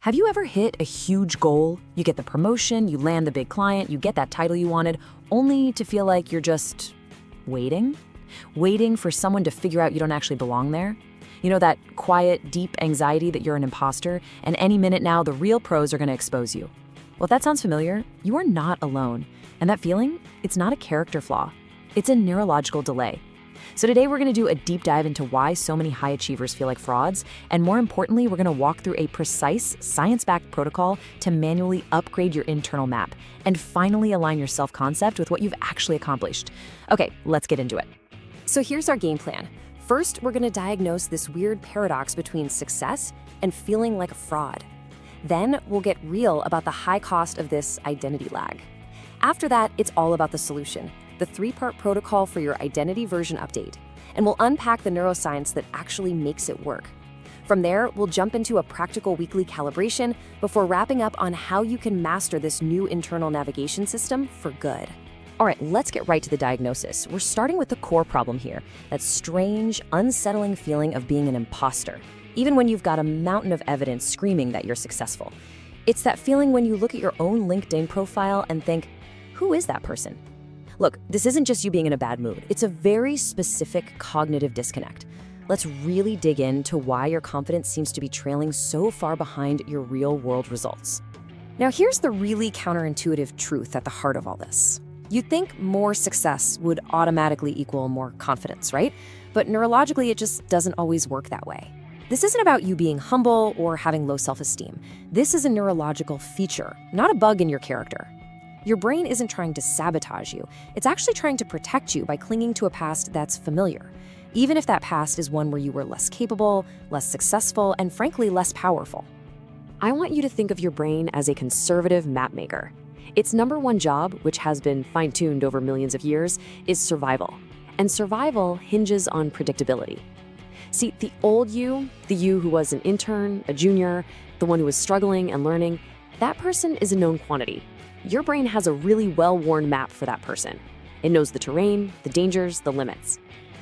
Have you ever hit a huge goal? You get the promotion, you land the big client, you get that title you wanted, only to feel like you're just waiting? Waiting for someone to figure out you don't actually belong there? You know, that quiet, deep anxiety that you're an imposter, and any minute now the real pros are going to expose you. Well, if that sounds familiar, you are not alone. And that feeling, it's not a character flaw. It's a neurological delay. So today we're going to do a deep dive into why so many high achievers feel like frauds, and more importantly, we're going to walk through a precise, science-backed protocol to manually upgrade your internal map and finally align your self-concept with what you've actually accomplished. Okay, let's get into it. So here's our game plan. First, we're going to diagnose this weird paradox between success and feeling like a fraud. Then we'll get real about the high cost of this identity lag. After that, it's all about the solution, the 3-part protocol for your identity version update, and we'll unpack the neuroscience that actually makes it work. From there, we'll jump into a practical weekly calibration before wrapping up on how you can master this new internal navigation system for good. All right, let's get right to the diagnosis. We're starting with the core problem here, that strange, unsettling feeling of being an imposter, even when you've got a mountain of evidence screaming that you're successful. It's that feeling when you look at your own LinkedIn profile and think, who is that person? Look, this isn't just you being in a bad mood. It's a very specific cognitive disconnect. Let's really dig into why your confidence seems to be trailing so far behind your real-world results. Now, here's the really counterintuitive truth at the heart of all this. You'd think more success would automatically equal more confidence, right? But neurologically, it just doesn't always work that way. This isn't about you being humble or having low self-esteem. This is a neurological feature, not a bug in your character. Your brain isn't trying to sabotage you. It's actually trying to protect you by clinging to a past that's familiar, even if that past is one where you were less capable, less successful, and frankly, less powerful. I want you to think of your brain as a conservative mapmaker. Its number one job, which has been fine-tuned over millions of years, is survival. And survival hinges on predictability. See, the old you, the you who was an intern, a junior, the one who was struggling and learning, that person is a known quantity. Your brain has a really well-worn map for that person. It knows the terrain, the dangers, the limits.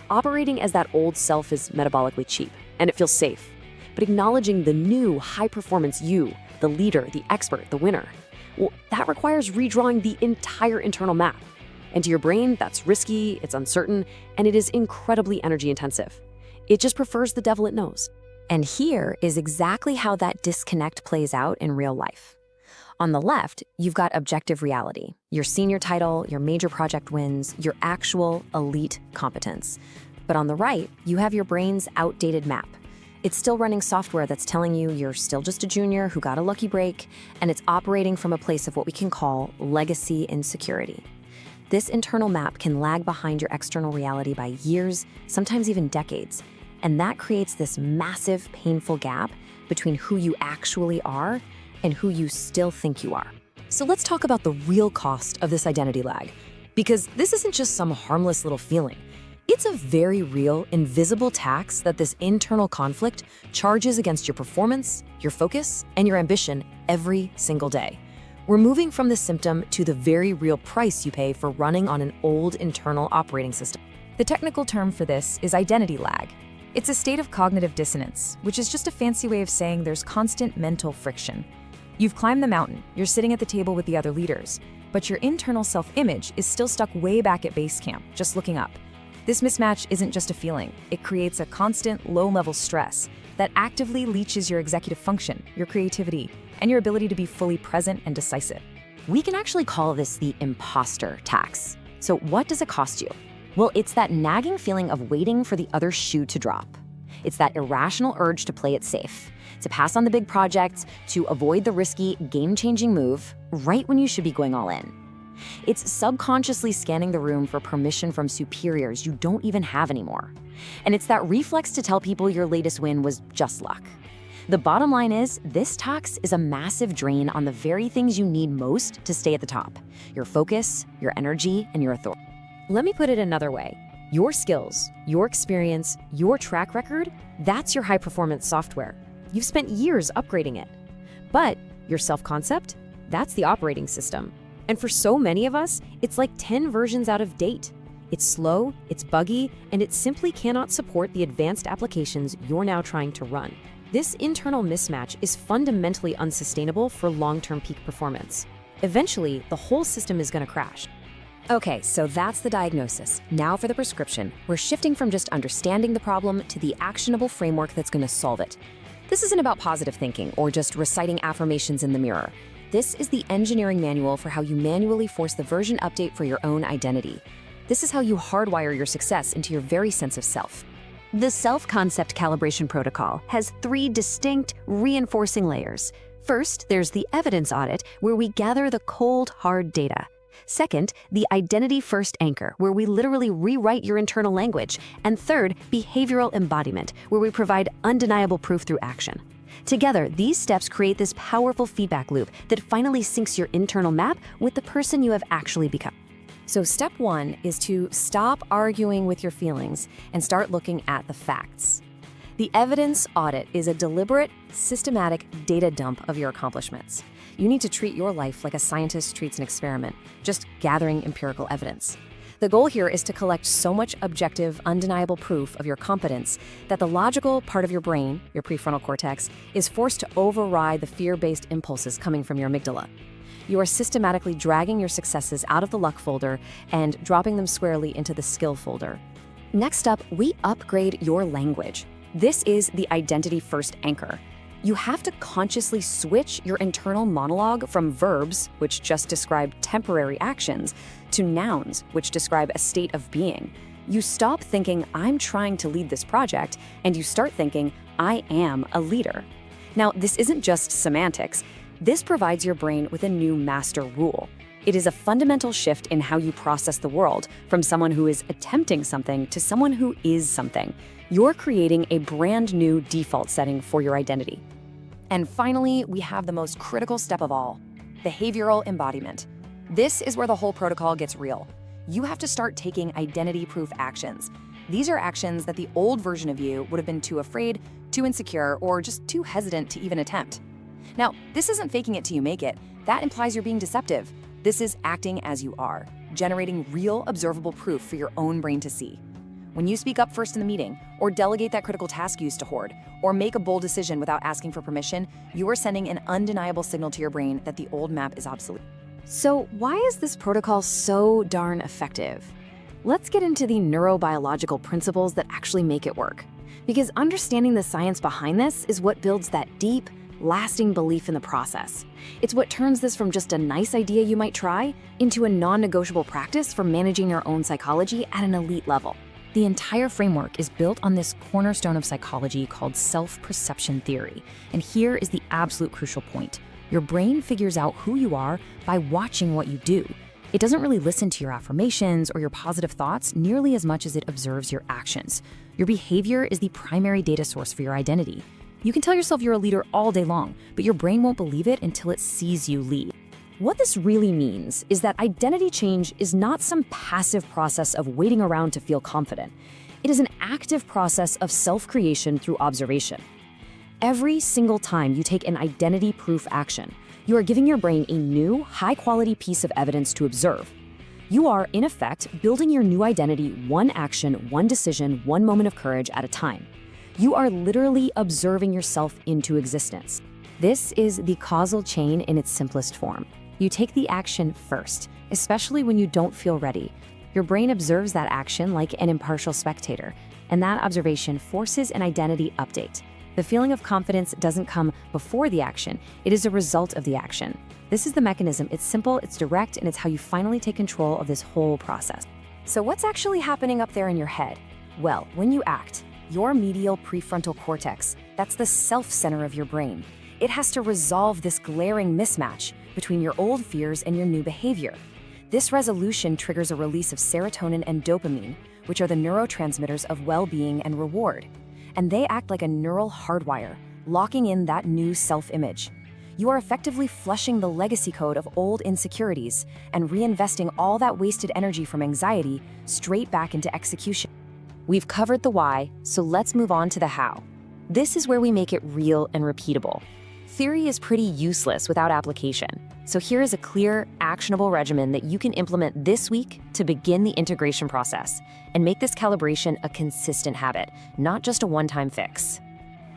Operating as that old self is metabolically cheap, and it feels safe. But acknowledging the new, high-performance you, the leader, the expert, the winner, well, that requires redrawing the entire internal map. And to your brain, that's risky, it's uncertain, and it is incredibly energy-intensive. It just prefers the devil it knows. And here is exactly how that disconnect plays out in real life. On the left, you've got objective reality, your senior title, your major project wins, your actual elite competence. But on the right, you have your brain's outdated map. It's still running software that's telling you you're still just a junior who got a lucky break, and it's operating from a place of what we can call legacy insecurity. This internal map can lag behind your external reality by years, sometimes even decades, and that creates this massive, painful gap between who you actually are and who you still think you are. So let's talk about the real cost of this identity lag, because this isn't just some harmless little feeling. It's a very real, invisible tax that this internal conflict charges against your performance, your focus, and your ambition every single day. We're moving from the symptom to the very real price you pay for running on an old internal operating system. The technical term for this is identity lag. It's a state of cognitive dissonance, which is just a fancy way of saying there's constant mental friction. You've climbed the mountain, you're sitting at the table with the other leaders, but your internal self-image is still stuck way back at base camp, just looking up. This mismatch isn't just a feeling, it creates a constant low-level stress that actively leaches your executive function, your creativity, and your ability to be fully present and decisive. We can actually call this the imposter tax. So what does it cost you? Well, it's that nagging feeling of waiting for the other shoe to drop. It's that irrational urge to play it safe, to pass on the big projects, to avoid the risky, game-changing move right when you should be going all in. It's subconsciously scanning the room for permission from superiors you don't even have anymore. And it's that reflex to tell people your latest win was just luck. The bottom line is, this tax is a massive drain on the very things you need most to stay at the top: your focus, your energy, and your authority. Let me put it another way. Your skills, your experience, your track record, that's your high-performance software. You've spent years upgrading it. But your self-concept, that's the operating system. And for so many of us, it's like 10 versions out of date. It's slow, it's buggy, and it simply cannot support the advanced applications you're now trying to run. This internal mismatch is fundamentally unsustainable for long-term peak performance. Eventually, the whole system is going to crash. Okay, so that's the diagnosis. Now for the prescription. We're shifting from just understanding the problem to the actionable framework that's going to solve it. This isn't about positive thinking or just reciting affirmations in the mirror. This is the engineering manual for how you manually force the version update for your own identity. This is how you hardwire your success into your very sense of self. The Self-Concept Calibration protocol has 3 distinct, reinforcing layers. First, there's the Evidence Audit, where we gather the cold, hard data. Second, the Identity-First Anchor, where we literally rewrite your internal language. And third, Behavioral Embodiment, where we provide undeniable proof through action. Together, these steps create this powerful feedback loop that finally syncs your internal map with the person you have actually become. So step 1 is to stop arguing with your feelings and start looking at the facts. The Evidence Audit is a deliberate, systematic data dump of your accomplishments. You need to treat your life like a scientist treats an experiment, just gathering empirical evidence. The goal here is to collect so much objective, undeniable proof of your competence that the logical part of your brain, your prefrontal cortex, is forced to override the fear-based impulses coming from your amygdala. You are systematically dragging your successes out of the luck folder and dropping them squarely into the skill folder. Next up, we upgrade your language. This is the Identity-First Anchor. You have to consciously switch your internal monologue from verbs, which just describe temporary actions, to nouns, which describe a state of being. You stop thinking, I'm trying to lead this project, and you start thinking, I am a leader. Now, this isn't just semantics. This provides your brain with a new master rule. It is a fundamental shift in how you process the world, from someone who is attempting something to someone who is something. You're creating a brand new default setting for your identity. And finally, we have the most critical step of all, behavioral embodiment. This is where the whole protocol gets real. You have to start taking identity-proof actions. These are actions that the old version of you would have been too afraid, too insecure, or just too hesitant to even attempt. Now, this isn't faking it till you make it. That implies you're being deceptive. This is acting as you are, generating real, observable proof for your own brain to see. When you speak up first in the meeting, or delegate that critical task you used to hoard, or make a bold decision without asking for permission, you are sending an undeniable signal to your brain that the old map is obsolete. So why is this protocol so darn effective? Let's get into the neurobiological principles that actually make it work. Because understanding the science behind this is what builds that deep, lasting belief in the process. It's what turns this from just a nice idea you might try into a non-negotiable practice for managing your own psychology at an elite level. The entire framework is built on this cornerstone of psychology called self-perception theory. And here is the absolute crucial point. Your brain figures out who you are by watching what you do. It doesn't really listen to your affirmations or your positive thoughts nearly as much as it observes your actions. Your behavior is the primary data source for your identity. You can tell yourself you're a leader all day long, but your brain won't believe it until it sees you lead. What this really means is that identity change is not some passive process of waiting around to feel confident. It is an active process of self-creation through observation. Every single time you take an identity-proof action, you are giving your brain a new, high-quality piece of evidence to observe. You are, in effect, building your new identity one action, one decision, one moment of courage at a time. You are literally observing yourself into existence. This is the causal chain in its simplest form. You take the action first, especially when you don't feel ready. Your brain observes that action like an impartial spectator, and that observation forces an identity update. The feeling of confidence doesn't come before the action, it is a result of the action. This is the mechanism. It's simple, it's direct, and it's how you finally take control of this whole process. So what's actually happening up there in your head? Well, when you act, your medial prefrontal cortex, that's the self center of your brain. It has to resolve this glaring mismatch between your old fears and your new behavior. This resolution triggers a release of serotonin and dopamine, which are the neurotransmitters of well-being and reward. And they act like a neural hardwire, locking in that new self-image. You are effectively flushing the legacy code of old insecurities and reinvesting all that wasted energy from anxiety straight back into execution. We've covered the why, so let's move on to the how. This is where we make it real and repeatable. Theory is pretty useless without application. So here is a clear, actionable regimen that you can implement this week to begin the integration process and make this calibration a consistent habit, not just a one-time fix.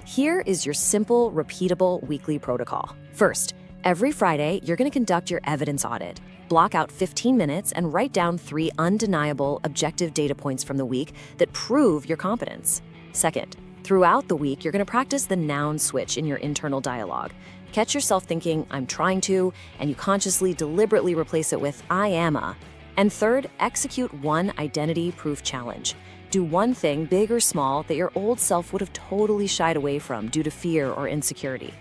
Here is your simple, repeatable weekly protocol. First, every Friday, you're going to conduct your evidence audit. Block out 15 minutes and write down 3 undeniable, objective data points from the week that prove your competence. Second, throughout the week, you're going to practice the noun switch in your internal dialogue. Catch yourself thinking, I'm trying to, and you consciously, deliberately replace it with, I am a. And third, execute one identity-proof challenge. Do one thing, big or small, that your old self would have totally shied away from due to fear or insecurity.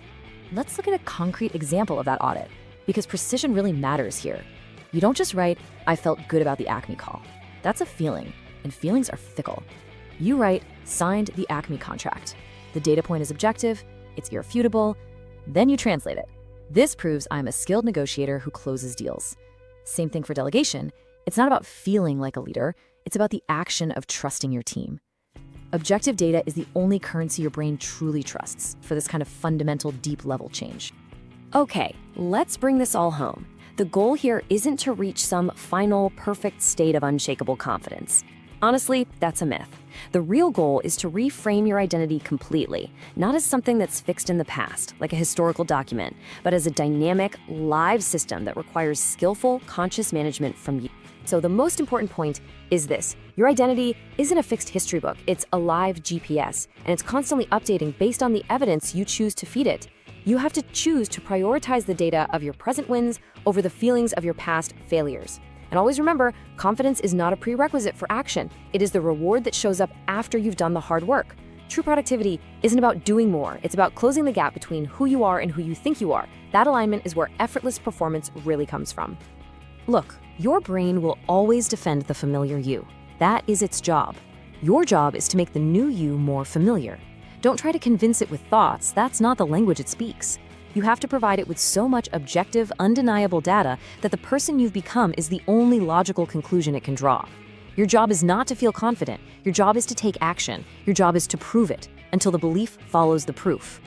Let's look at a concrete example of that audit, because precision really matters here. You don't just write, I felt good about the Acme call. That's a feeling, and feelings are fickle. You write, signed the Acme contract. The data point is objective, it's irrefutable, then you translate it. This proves I'm a skilled negotiator who closes deals. Same thing for delegation. It's not about feeling like a leader, it's about the action of trusting your team. Objective data is the only currency your brain truly trusts for this kind of fundamental, deep-level change. Okay, let's bring this all home. The goal here isn't to reach some final, perfect state of unshakable confidence. Honestly, that's a myth. The real goal is to reframe your identity completely, not as something that's fixed in the past, like a historical document, but as a dynamic, live system that requires skillful, conscious management from you. So the most important point is this. Your identity isn't a fixed history book, it's a live GPS, and it's constantly updating based on the evidence you choose to feed it. You have to choose to prioritize the data of your present wins over the feelings of your past failures. And always remember, confidence is not a prerequisite for action. It is the reward that shows up after you've done the hard work. True productivity isn't about doing more. It's about closing the gap between who you are and who you think you are. That alignment is where effortless performance really comes from. Look, your brain will always defend the familiar you. That is its job. Your job is to make the new you more familiar. Don't try to convince it with thoughts. That's not the language it speaks. You have to provide it with so much objective, undeniable data that the person you've become is the only logical conclusion it can draw. Your job is not to feel confident. Your job is to take action. Your job is to prove it until the belief follows the proof.